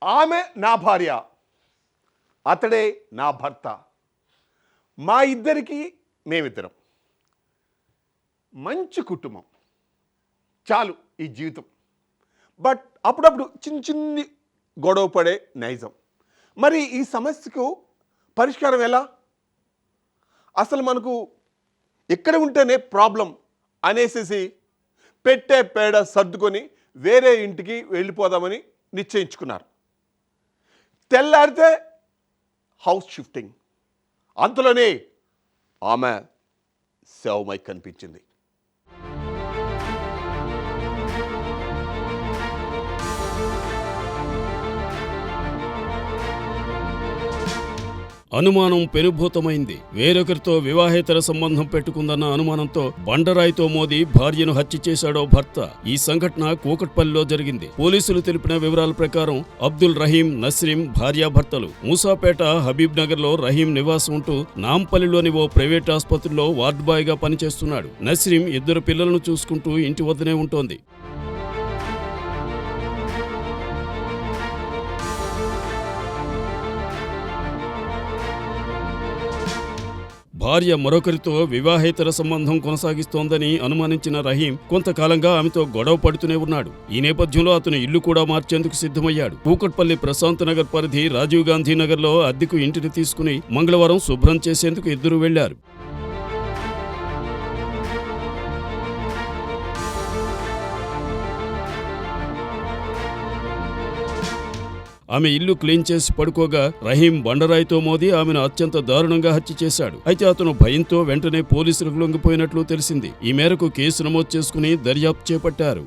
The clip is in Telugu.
ఆమె నా భార్య, అతడే నా భర్త. మా ఇద్దరికి మేమిద్దరం. మంచి కుటుంబం చాలు ఈ జీవితం. బట్ అప్పుడప్పుడు చిన్ని గొడవ పడే నైజం. మరి ఈ సమస్యకు పరిష్కారం ఎలా? అసలు మనకు ఎక్కడ ఉంటేనే ప్రాబ్లం అనేసి పెట్టే పేడ సర్దుకొని వేరే ఇంటికి వెళ్ళిపోదామని నిశ్చయించుకున్నారు. తెల్లారితే హౌస్ షిఫ్టింగ్. అంతలోనే ఆమె శవమై కనిపించింది. అనుమానం పెనుభూతమైంది. వేరొకరితో వివాహేతర సంబంధం పెట్టుకుందన్న అనుమానంతో బండరాయితో మోది భార్యను హత్య చేశాడో భర్త. ఈ సంఘటన కూకట్పల్లిలో జరిగింది. పోలీసులు తెలిపిన వివరాల ప్రకారం అబ్దుల్ రహీం, నస్రీం భార్యాభర్తలు. మూసాపేట, హబీబ్ నగర్ లో రహీం నివాసం ఉంటూ నాంపల్లిలోని ఓ ప్రైవేట్ ఆసుపత్రిలో వార్డ్ బాయ్ గా పనిచేస్తున్నాడు. నస్రీం 2 పిల్లలను చూసుకుంటూ ఇంటి వద్దనే ఉంటోంది. భార్య మరొకరితో వివాహేతర సంబంధం కొనసాగిస్తోందని అనుమానించిన రహీం కొంతకాలంగా ఆమెతో గొడవ పడుతూనే ఉన్నాడు. ఈ నేపథ్యంలో అతను ఇల్లు కూడా మార్చేందుకు సిద్ధమయ్యాడు. కూకట్పల్లి ప్రశాంత్ నగర్ పరిధి రాజీవ్ గాంధీ నగర్లో అద్దెకు ఇంటిని తీసుకుని మంగళవారం శుభ్రం చేసేందుకు ఇద్దరు వెళ్లారు. ఆమె ఇల్లు క్లీన్ చేసి పడుకోగా రహీం బండరాయితో మోది ఆమెను అత్యంత దారుణంగా హత్య చేశాడు. అయితే అతను భయంతో వెంటనే పోలీసులకు లొంగిపోయినట్లు తెలిసింది. ఈ మేరకు కేసు నమోదు చేసుకుని దర్యాప్తు చేపట్టారు.